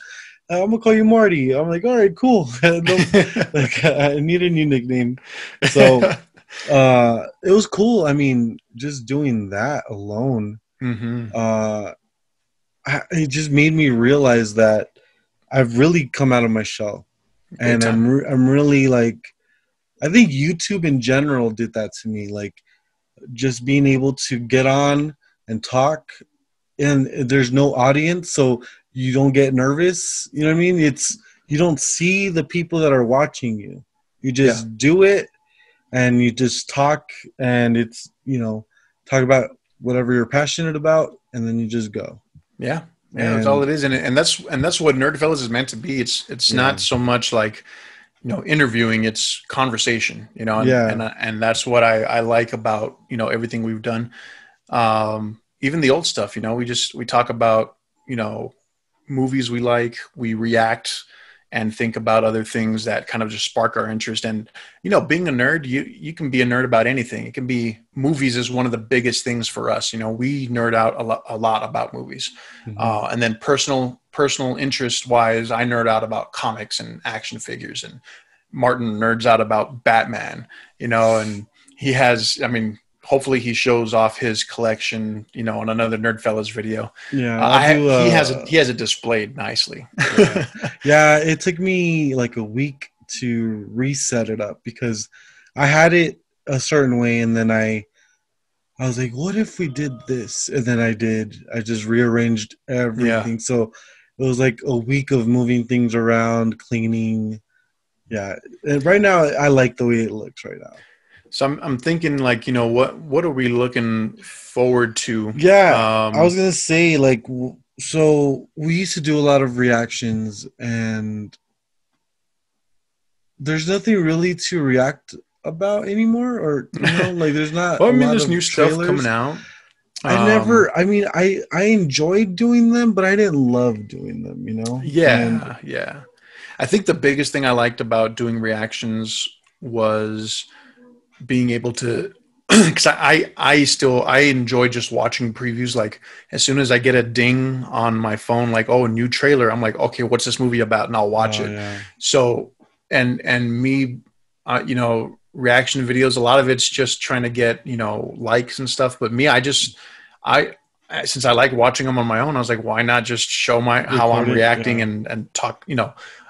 I'm gonna call you Marty." I'm like, "All right, cool." Like, I need a new nickname, so it was cool. I mean, just doing that alone, mm-hmm. It just made me realize that I've really come out of my shell. And I'm really like, I think YouTube in general did that to me. Like, just being able to get on, and talk, and there's no audience, so you don't get nervous. You know what I mean? It's you don't see the people that are watching you. You Yeah. just do it, and you just talk, and it's talk about whatever you're passionate about, and then you just go. Yeah. Yeah, that's all And it is, and that's what NerdFellas is meant to be. It's yeah, not so much like interviewing, it's conversation, yeah, and that's what I like about everything we've done. Even the old stuff, we talk about movies we like, we react and think about other things that kind of just spark our interest. And being a nerd, you can be a nerd about anything. It can be movies is one of the biggest things for us. We nerd out a lot about movies. hmm And then personal interest wise, I nerd out about comics and action figures, and Martin nerds out about Batman, and he has, I mean, hopefully he shows off his collection, on another NerdFellas video. yeah. I'll do. He has it displayed nicely. Yeah, yeah. It took me like a week to reset it up because I had it a certain way, and then I was like, what if we did this? And then I did. I just rearranged Yeah. everything. So it was like a week of moving things around, cleaning. Yeah. And right now, I like the way it looks right now. So I'm thinking like, what are we looking forward to? Yeah. I was going to say, like, so we used to do a lot of reactions, and there's nothing really to react about anymore, or, like, there's not Well, I a mean, lot there's of new stuff trailers. coming out. I enjoyed doing them, but I didn't love doing them. And Yeah, yeah. I think the biggest thing I liked about doing reactions was being able to, because I enjoy just watching previews. Like as soon as I get a ding on my phone, like, oh, a new trailer, I'm like, okay, what's this movie about? And I'll watch oh it. yeah, So, and me, reaction videos, a lot of it's just trying to get, likes and stuff. But me, I, since I like watching them on my own, I was like, why not just show how I'm record it. reacting Yeah. and talk,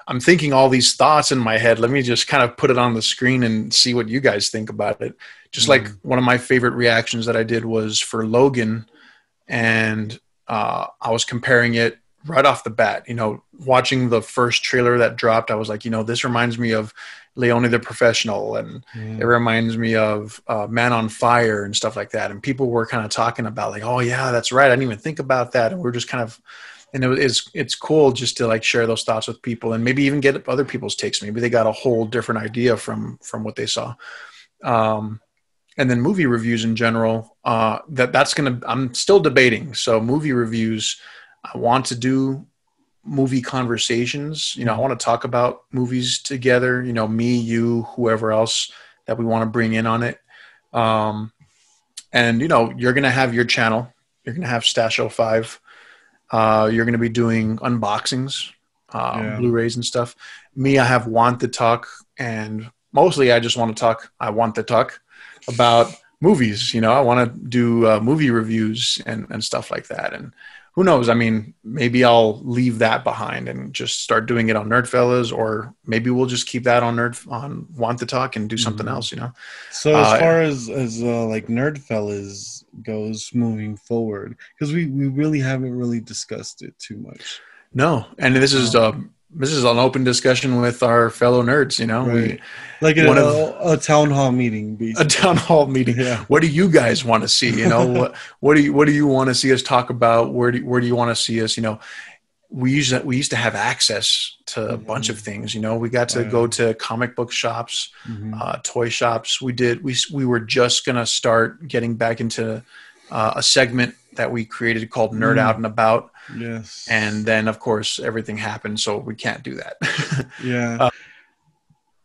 I'm thinking all these thoughts in my head. Let me just kind of put it on the screen and see what you guys think about it. Just like one of my favorite reactions that I did was for Logan, and I was comparing it right off the bat. Watching the first trailer that dropped, I was like, this reminds me of Leone the Professional, and it reminds me of Man on Fire and stuff like that. And people were kind of talking about like, oh yeah, that's right, I didn't even think about that. And we're just kind of, and it's cool just to like share those thoughts with people and maybe even get other people's takes. Maybe they got a whole different idea from what they saw. And then movie reviews in general, I'm still debating. So movie reviews, I want to do movie conversations. I want to talk about movies together, me, you, whoever else that we want to bring in on it. And you're going to have your channel. You're going to have Stash 05. You're going to be doing unboxings, Blu-rays and stuff. Me, I have Want to Talk, and mostly I just want to talk. I want to talk about movies. I want to do movie reviews and stuff like that. And who knows? I mean, maybe I'll leave that behind and just start doing it on NerdFellas, or maybe we'll just keep that on Want to Talk and do something else. So as far as like NerdFellas goes moving forward, because we really haven't really discussed it too much. No, and this is an open discussion with our fellow nerds. Right. Like a town hall meeting, basically. A town hall meeting. Yeah. What do you guys want to see? What do you want to see us talk about? Where do you want to see us? We used to have access to a bunch of things. We got to go to comic book shops, toy shops. We were just gonna start getting back into a segment that we created called Nerd Out and About. Yes. And then of course everything happened, so we can't do that. Yeah.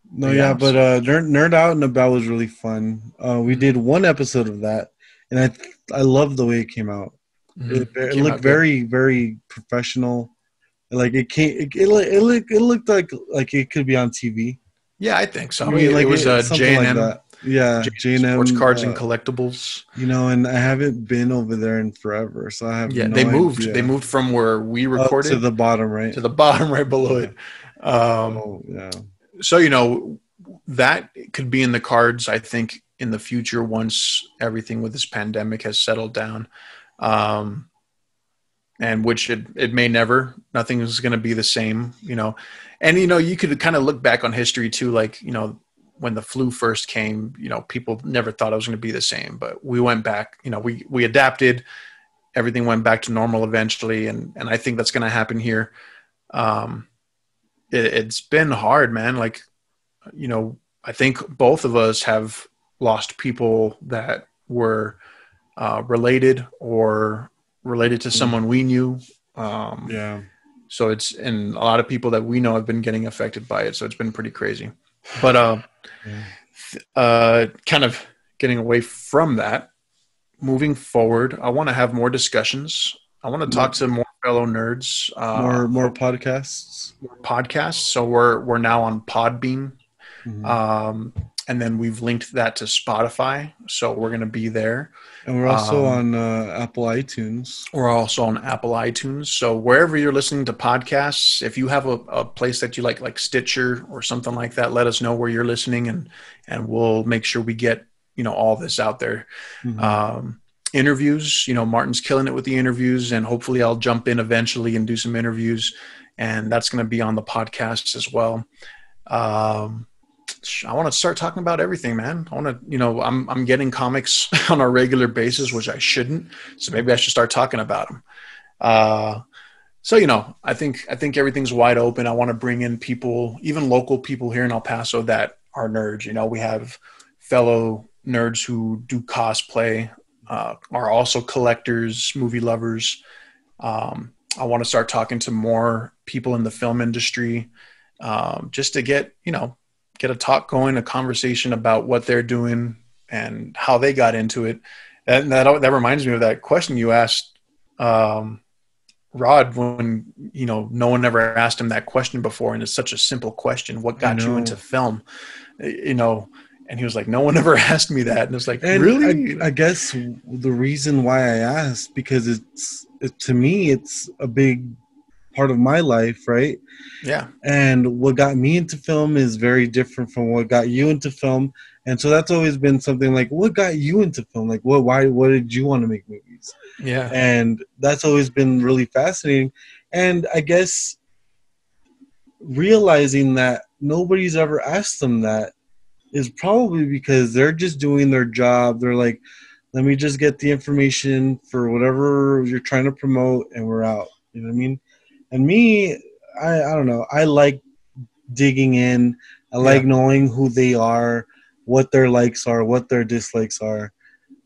But Nerd Out and About was really fun. We did one episode of that, and I love the way it came out. It looked very, very professional. Like it looked like it could be on TV. Yeah, I think so. I mean, like it was J&M. Like yeah, J&M Sports Cards and Collectibles. And I haven't been over there in forever, so I have no they moved. idea. They moved from where we recorded to the bottom, right? To the bottom right below it. So that could be in the cards, I think, in the future once everything with this pandemic has settled down. And which it may never. Nothing is going to be the same, you know. And you know, you could kind of look back on history too, like, you know, when the flu first came, you know, people never thought it was going to be the same, but we went back, you know, we adapted, everything went back to normal eventually, and I think that's going to happen here. It's been hard, man. Like, you know, I think both of us have lost people that were related or related to someone we knew. Yeah. So and a lot of people that we know have been getting affected by it. So it's been pretty crazy. But kind of getting away from that, moving forward, I want to have more discussions. I want to talk to more fellow nerds. More podcasts. So we're now on Podbean. Mm-hmm. And then we've linked that to Spotify. So we're going to be there. And we're also on Apple iTunes. We're also on Apple iTunes. So wherever you're listening to podcasts, if you have a place that you like Stitcher or something like that, let us know where you're listening, and we'll make sure we get, you know, all this out there. Mm-hmm. Interviews, you know, Martin's killing it with the interviews, and hopefully I'll jump in eventually and do some interviews, and that's going to be on the podcast as well. I want to start talking about everything, man. I want to, you know, I'm getting comics on a regular basis, which I shouldn't. So maybe I should start talking about them. So, you know, I think everything's wide open. I want to bring in people, even local people here in El Paso that are nerds. You know, we have fellow nerds who do cosplay, are also collectors, movie lovers. I want to start talking to more people in the film industry, just to get a talk going, a conversation about what they're doing and how they got into it. And that reminds me of that question you asked Rod, when, you know, no one ever asked him that question before. And it's such a simple question. What got you into film? You know, and he was like, no one ever asked me that. And it's like, and really? I guess the reason why I asked, because to me, it's a big part of my life, right? Yeah. And what got me into film is very different from what got you into film. And so that's always been something like, what got you into film? Like, what did you want to make movies? Yeah. And that's always been really fascinating. And I guess realizing that nobody's ever asked them that is probably because they're just doing their job. They're like, let me just get the information for whatever you're trying to promote, and we're out. You know what I mean? And me, I don't know. I like digging in. I like knowing who they are, what their likes are, what their dislikes are,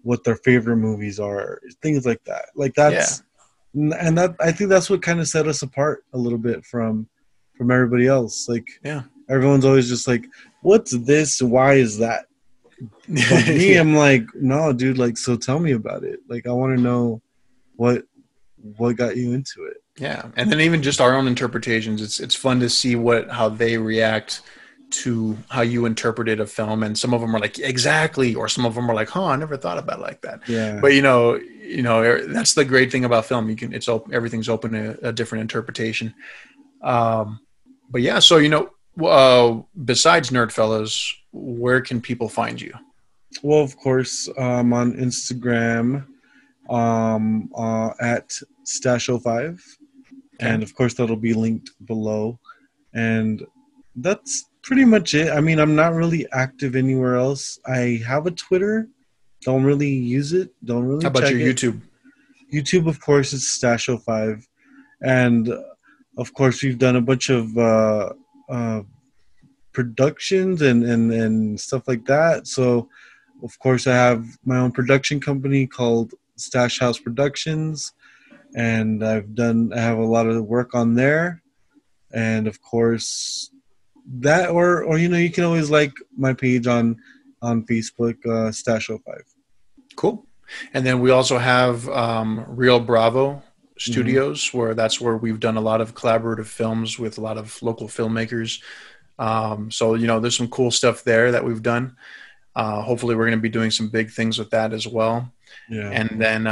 what their favorite movies are, things like that. Like that's, and that, I think that's what kind of set us apart a little bit from everybody else. Like, everyone's always just like, what's this? Why is that? But me, I'm like, no, dude. Like, so tell me about it. Like, I want to know what got you into it. Yeah, and then even just our own interpretations. It's fun to see how they react to how you interpreted a film, and some of them are like, exactly, or some of them are like, I never thought about it like that. Yeah. But you know, that's the great thing about film. Everything's open to a different interpretation. But yeah, so you know, besides NerdFellas, where can people find you? Well, of course, on Instagram, at Stash05. And of course, that'll be linked below. And that's pretty much it. I mean, I'm not really active anywhere else. I have a Twitter. Don't really use it. Don't really check it. How about your YouTube? YouTube, of course, is Stash05. And, of course, we've done a bunch of productions and stuff like that. So, of course, I have my own production company called Stash House Productions. And I have a lot of work on there. And of course that, or you know, you can always like my page on Facebook, Stash05. Cool. And then we also have Real Bravo Studios, where we've done a lot of collaborative films with a lot of local filmmakers. So, you know, there's some cool stuff there that we've done. Hopefully we're going to be doing some big things with that as well. Yeah. And then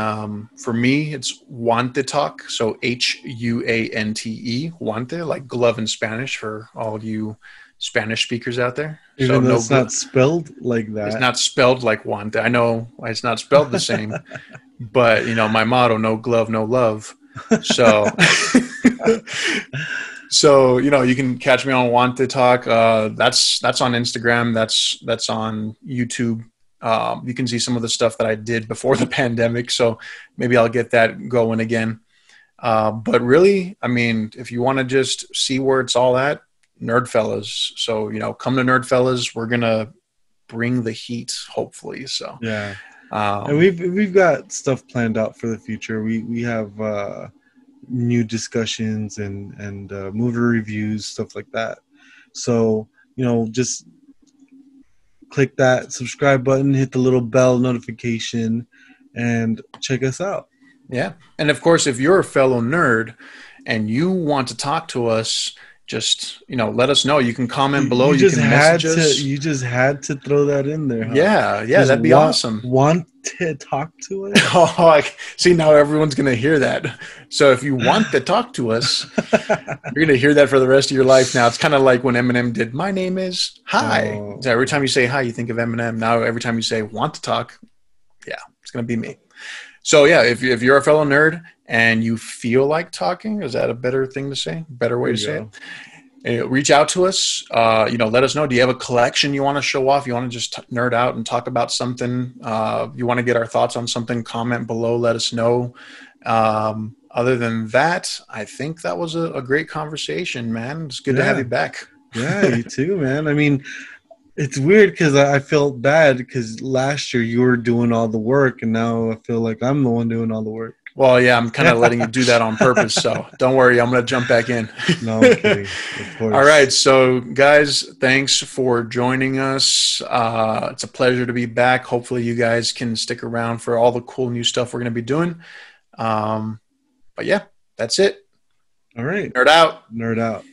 for me, it's Huante Talk. So Huante, Huante, like glove in Spanish for all you Spanish speakers out there. Even though it's not spelled like that. It's not spelled like Huante. I know it's not spelled the same, But you know, my motto: no glove, no love. So, so you know, you can catch me on Want to Talk. That's on Instagram. That's on YouTube. You can see some of the stuff that I did before the pandemic. So maybe I'll get that going again. But really, I mean, if you want to just see where it's all at, NerdFellas. So, you know, come to NerdFellas. We're going to bring the heat, hopefully. So, yeah. And we've got stuff planned out for the future. We have new discussions and movie reviews, stuff like that. So, you know, just click that subscribe button, hit the little bell notification, and check us out. Yeah. And of course, if you're a fellow nerd and you want to talk to us, just, you know, let us know. You can comment below. You can message us. You just had to throw that in there. Huh? Yeah. Yeah. That'd be awesome. Want to talk to us? Oh, see, now everyone's going to hear that. So if you want to talk to us, you're going to hear that for the rest of your life. Now, it's kind of like when Eminem did, "My name is Hi." Oh. So every time you say hi, you think of Eminem. Now, every time you say want to talk, yeah, it's going to be me. So yeah, if you're a fellow nerd and you feel like talking, is that a better thing to say? Better way to say it? Reach out to us. You know, let us know. Do you have a collection you want to show off? You want to just nerd out and talk about something? You want to get our thoughts on something? Comment below. Let us know. Other than that, I think that was a great conversation, man. It's good to have you back. Yeah, you too, man. I mean, it's weird because I felt bad because last year you were doing all the work, and now I feel like I'm the one doing all the work. Well, yeah, I'm kind of letting you do that on purpose, so don't worry. I'm going to jump back in. No, I'm kidding. Of course. All right, so guys, thanks for joining us. It's a pleasure to be back. Hopefully you guys can stick around for all the cool new stuff we're going to be doing. But yeah, that's it. All right. Nerd out. Nerd out.